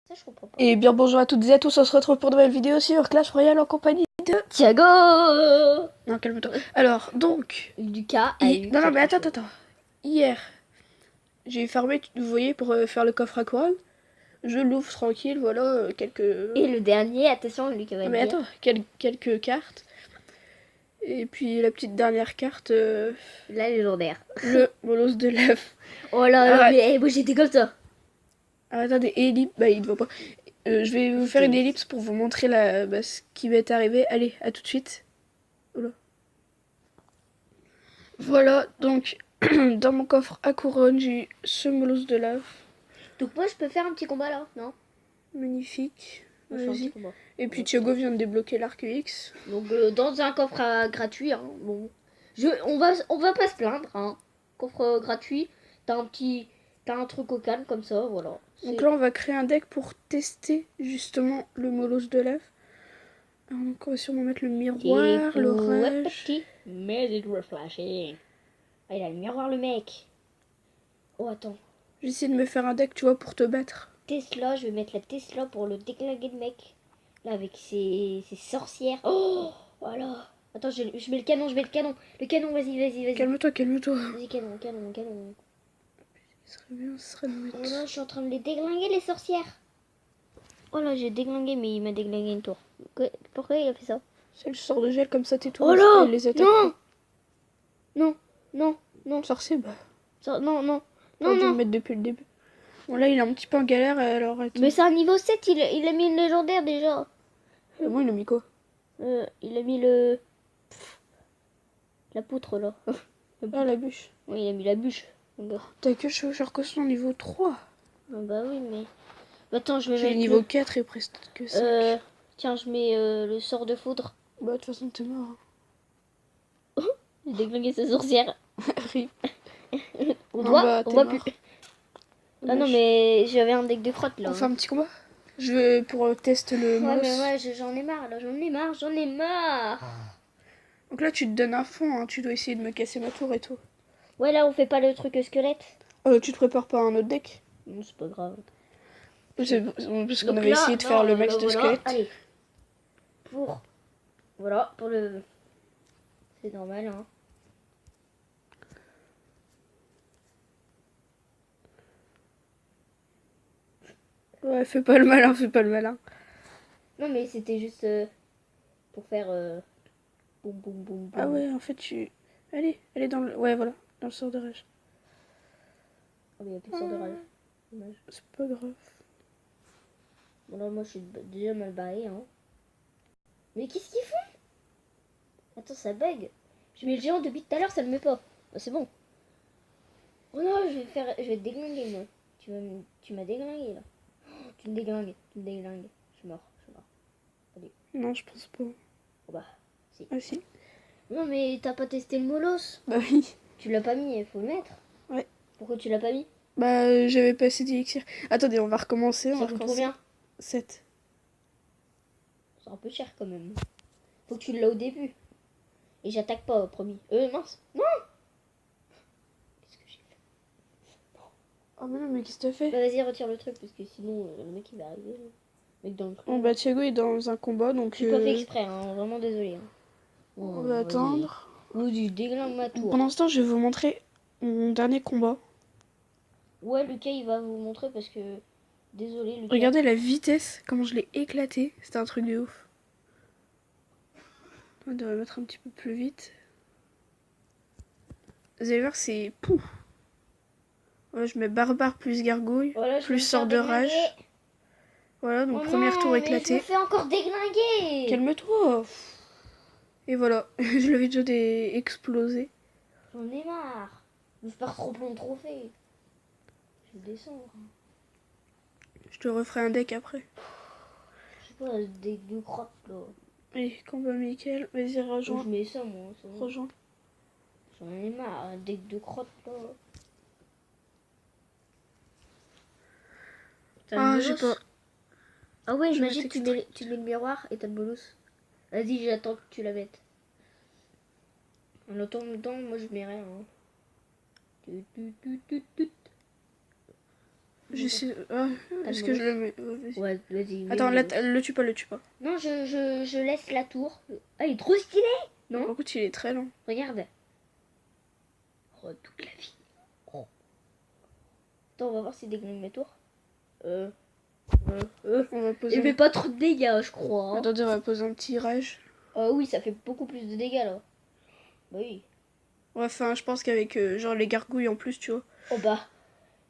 Ça, je comprends pas. Et bien bonjour à toutes et à tous, on se retrouve pour de nouvelles vidéos sur Clash Royale en compagnie de... Thiago. Non, calme-toi. Alors, donc... Lucas a eu Non, mais quelque chose. attends. Hier, j'ai farmé, vous voyez, pour faire le coffre à couronne. Je l'ouvre tranquille, voilà, quelques... Et le dernier, attention, Lucas va Non, le mais dire. attends, quelques cartes. Et puis la petite dernière carte, La légendaire. le molosse de lave. Oh là là, Ah, mais moi j'étais comme ça. Ah, attendez, ellipse, bah il ne voit pas. Je vais vous faire une ellipse pour vous montrer ce qui m'est arrivé. Allez, à tout de suite. Oula. Voilà, donc dans mon coffre à couronne, j'ai eu ce molosse de lave. Donc moi je peux faire un petit combat là, non? Magnifique. Moi, je fais un petit Vas-y. combat. Et puis Thiago vient de débloquer l'arc X. Donc dans un coffre gratuit, hein, bon. On va pas se plaindre, hein. Coffre gratuit, t'as un truc au calme comme ça, voilà. Donc là, on va créer un deck pour tester justement le molosse de lave. Alors, donc on va sûrement mettre le miroir, l'orage. Petit, mais il doit flasher. Ah, il a le miroir, le mec. Oh, attends. J'essaie de me faire un deck, tu vois, pour te battre. Tesla, je vais mettre la Tesla pour le déglinguer le mec. Là, avec ses sorcières. Oh, voilà. Attends, je mets le canon, Le canon, vas-y. Calme-toi. Vas-y, canon. Ce serait bien, ce serait de mettre... Oh là, je suis en train de les déglinguer, les sorcières. Oh là, j'ai déglingué, mais il m'a déglingué une tour. Pourquoi il a fait ça? C'est le sort de gel, comme ça t'es tout. Oh là, les attaques. Non. Sorcier, bah... Non. T'aurais dû le mettre depuis le début. Bon, là, il est un petit peu en galère, alors... Attends. Mais c'est un niveau 7, il a mis une légendaire déjà. Et moi, il a mis quoi? Il a mis la poutre là. Ah, la bûche. Oui, il a mis la bûche. T'as que chevaucheur costaud niveau 3. Ah bah oui, mais... Attends, je vais J'ai mettre niveau 4 et presque que 5. Tiens, je mets le sort de foudre. Bah, de toute façon, t'es mort. J'ai déglingué sa sorcière. Rip. On Bah, voit mort. plus. Ah non, mais j'avais un deck de crotte là. On fait un petit combat. Je vais pour tester le Ouais, mouse. mais ouais, j'en ai marre là, j'en ai marre. Donc là, tu te donnes un fond, hein. Tu dois essayer de me casser ma tour et tout. Ouais, là, on fait pas le truc squelette. Tu te prépares pas un autre deck? Non, c'est pas grave. Parce qu'on Donc avait là, essayé de faire le max de voilà, squelette. Allez. Voilà, pour le... C'est normal, hein. Ouais, fais pas le malin. Non, mais c'était juste pour faire... boum. Ah ouais, en fait, Allez dans le... Ouais, voilà, dans le sort de rage. Oh, mais il y a plus de sort de rage. Dommage. C'est pas grave. Bon, là, moi, je suis déjà mal barré, hein. Mais qu'est-ce qu'ils font? Attends, ça bug. Je mets le géant depuis tout à l'heure, ça le met pas. Bah, c'est bon. Oh non, je vais te déglinguer, moi. Tu m'as déglingué, là. Oh, tu me déglingues. Je suis mort. Allez. Non, je pense pas. Oh bah, si. Ah si. Non, mais t'as pas testé le molos. Bah oui. Tu l'as pas mis, il faut le mettre. Ouais. Pourquoi tu l'as pas mis? Bah, j'avais pas assez d'élixir. Attendez, on va recommencer. Ça coûte combien? 7. C'est un peu cher, quand même. Faut que tu l'as au début. Et j'attaque pas, promis. Mince. Non. Qu'est-ce que j'ai fait? Oh mais non, mais qu'est-ce que t'as fait? Bah, vas-y, retire le truc, parce que sinon, le mec, il va arriver. Là. Le mec dans le truc. Bon bah, Thiago est dans un combat, donc... J'ai pas fait exprès, hein. Vraiment désolé. Hein. On va attendre. Vas-y, déglingue ma tour. Pendant ce temps, je vais vous montrer mon dernier combat. Ouais, Lucas, il va vous montrer parce que... Désolé, Lucas. Regardez la vitesse, comment je l'ai éclaté. C'était un truc de ouf. On devrait mettre un petit peu plus vite. Vous allez voir, c'est... Pouf. Ouais, je mets barbare plus gargouille, Voilà, plus sort de rage. Voilà, donc première tour éclatée. Je me fais encore déglinguer. Calme-toi. Et voilà, je l'avais déjà explosé. J'en ai marre. Je pars trop plein de trophées. Je vais descendre. Je te referai un deck après. Je sais pas, des deux crottes là. Allez, combat Michael, vas-y, rejoins. Je mets ça moi. Rejoins. J'en ai marre, un deck de crottes là. Ah, j'ai pas... Ah ouais, Je imagine vais tu mets le miroir et t'as le bonus. Vas-y, j'attends que tu la mettes. En attendant, moi je mets rien. Hein. J'essaie. Ah, est-ce que je le mets? Vas-y. Ouais, vas-y. Attends, mets-le. là, le tue pas, le tue pas. Non, je laisse la tour. Ah, il est trop stylé. Non? Par contre, il est très lent. Regarde. Oh, toute la vie. Oh. Attends, on va voir s'il déglingue ma tour. Euh. On va Il poser. fait pas trop de dégâts, je crois. Hein. Attendez, on va poser un petit rage. Oui, ça fait beaucoup plus de dégâts là. Bah oui. Ouais, enfin, je pense qu'avec genre les gargouilles en plus, tu vois. Oh bah,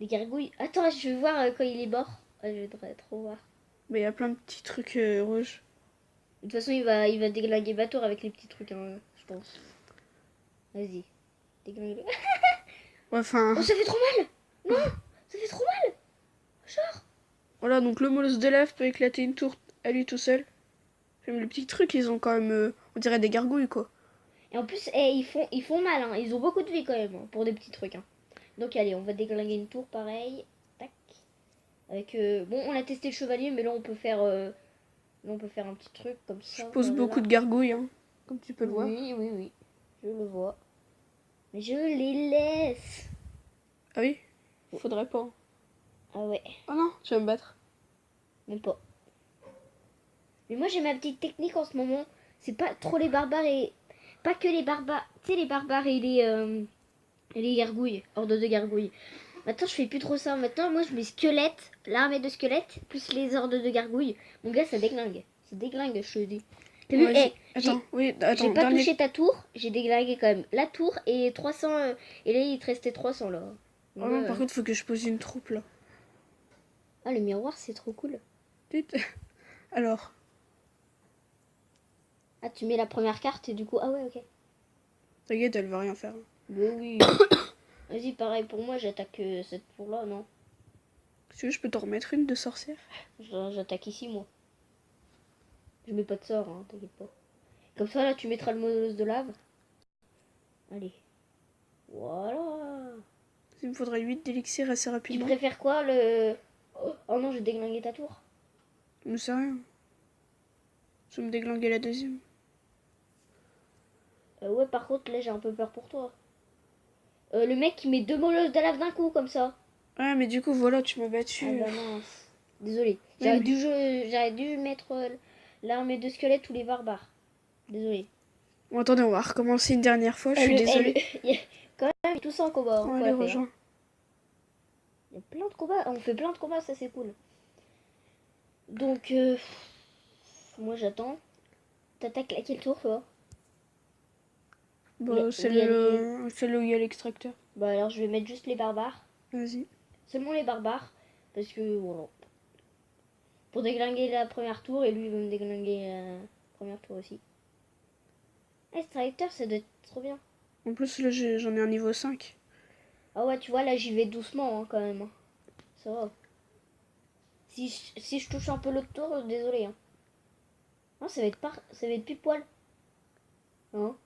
les gargouilles. Attends, je vais voir quand il est mort. Ah, je voudrais trop voir. Mais il y a plein de petits trucs rouges. De toute façon, il va déglinguer ma tour avec les petits trucs, hein, je pense. Vas-y. Déglingue. Ouais, enfin. Oh, ça fait trop mal. Non, ça fait trop mal. Genre. Voilà, donc le molosse de lave peut éclater une tour à lui tout seul. Même les petits trucs, ils ont quand même. On dirait des gargouilles, quoi. Et en plus, ils font mal, hein. Ils ont beaucoup de vie quand même, hein, pour des petits trucs. Hein. Donc allez, on va déglinguer une tour pareil. Tac. Avec, bon, on a testé le chevalier, mais là on peut faire, un petit truc comme ça. Je pose voilà. beaucoup de gargouilles, hein, comme tu peux le voir. Oui, oui, oui. Je le vois. Mais je les laisse. Ah oui? Faudrait pas. Ah ouais, Oh non, tu vas me battre. même pas. Mais moi j'ai ma petite technique en ce moment. C'est pas trop les barbares et... Pas que les barbares. Tu sais, les barbares et les gargouilles. Horde de gargouilles. Maintenant je fais plus trop ça. Maintenant moi je mets squelette, l'armée de squelettes, plus les hordes de gargouilles. Mon gars ça déglingue. Ça déglingue, je te dis. T'as vu, Ouais, j'ai attends, oui, attends. pas Dernier... touché ta tour. J'ai déglingué quand même la tour et 300. Et là il te restait 300 là. Oh non, par contre, faut que je pose une troupe là. Ah, le miroir c'est trop cool. Alors, Ah, tu mets la première carte et du coup. Ah ouais, ok. t'inquiète, elle va rien faire. Bah oui. Vas-y, pareil pour moi, j'attaque cette tour-là, non? Si tu veux, je peux t'en remettre une de sorcière. J'attaque ici, moi. Je mets pas de sort, hein, t'inquiète pas. Comme ça, là, tu mettras le molosse de lave. Allez. Voilà. Il me faudrait 8 d'élixir assez Tu rapidement. préfères quoi, le... Oh non, j'ai déglingué ta tour. Je ne sais rien. Je vais me déglinguer la deuxième. Ouais, par contre, là, j'ai un peu peur pour toi. Le mec qui met 2 molosses de lave d'un coup, comme ça. Ouais, mais du coup, voilà, tu m'as battu. Ah bah mince. Désolé. Ouais, J'aurais dû mettre l'armée de squelettes ou les barbares. Désolé. Bon, attendez, on va recommencer une dernière fois, je suis désolée. Il y a quand même tout ça en combat. On Hein, va les rejoindre. Il y a plein de combats. On fait plein de combats, ça c'est cool. Donc, moi j'attends. T'attaques laquelle tour, toi? Bah, celle où il y a l'extracteur. Bah alors je vais mettre juste les barbares. Vas-y. Seulement les barbares. Parce que, voilà. Pour déglinguer la première tour, et lui il veut me déglinguer la première tour aussi. Extracteur, ça doit être trop bien. En plus, là, j'en ai un niveau 5. Ah ouais, tu vois, là j'y vais doucement hein, quand même. Hein. Ça va. Si je touche un peu l'autre tour, désolé. Hein. Non, ça va être pile poil. Non,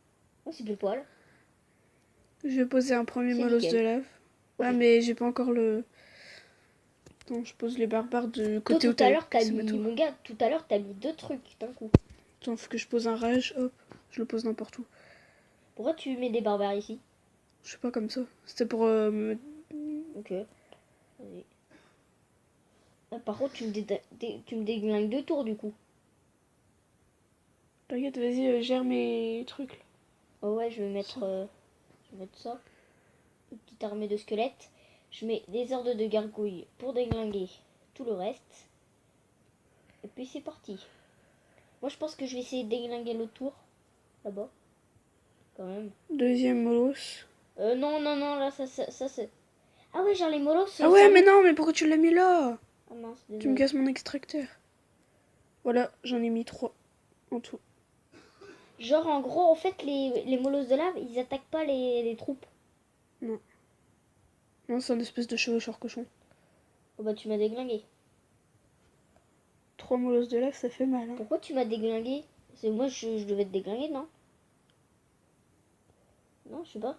non c'est pile poil. Je vais poser un premier C'est molosse nickel. de lave. Ok. Ah, mais j'ai pas encore le... Attends, je pose les barbares de Toi, côté où tout à l'heure, c'est ma tour. mon gars, tout à l'heure, t'as mis 2 trucs d'un coup. Attends, faut que je pose un rage. Hop, je le pose n'importe où. Pourquoi tu mets des barbares ici? Je sais pas comme ça. C'était pour me... Ok. Vas-y. Ah, par contre, tu me déglingues 2 tours du coup. T'inquiète, vas-y, gère mes trucs. Là. Oh ouais, je vais mettre ça. Une petite armée de squelettes. Je mets des hordes de gargouilles pour déglinguer tout le reste. Et puis c'est parti. Moi, je pense que je vais essayer de déglinguer l'autre tour. Là-bas. Quand même. Deuxième molosse. Non, là, ça c'est... Ah ouais, genre les molosses... Ah ouais, mais non, mais pourquoi tu l'as mis là? Ah mince, Tu me désolé. casses mon extracteur. Voilà, j'en ai mis 3 en tout. Genre, en gros, en fait, les molosses de lave, ils attaquent pas les troupes. Non. Non, c'est un espèce de chevaucheur cochon. Oh bah, tu m'as déglingué. 3 molosses de lave, ça fait mal. Hein. Pourquoi tu m'as déglingué? C'est moi, je devais te déglinguer, non? Non, je sais pas.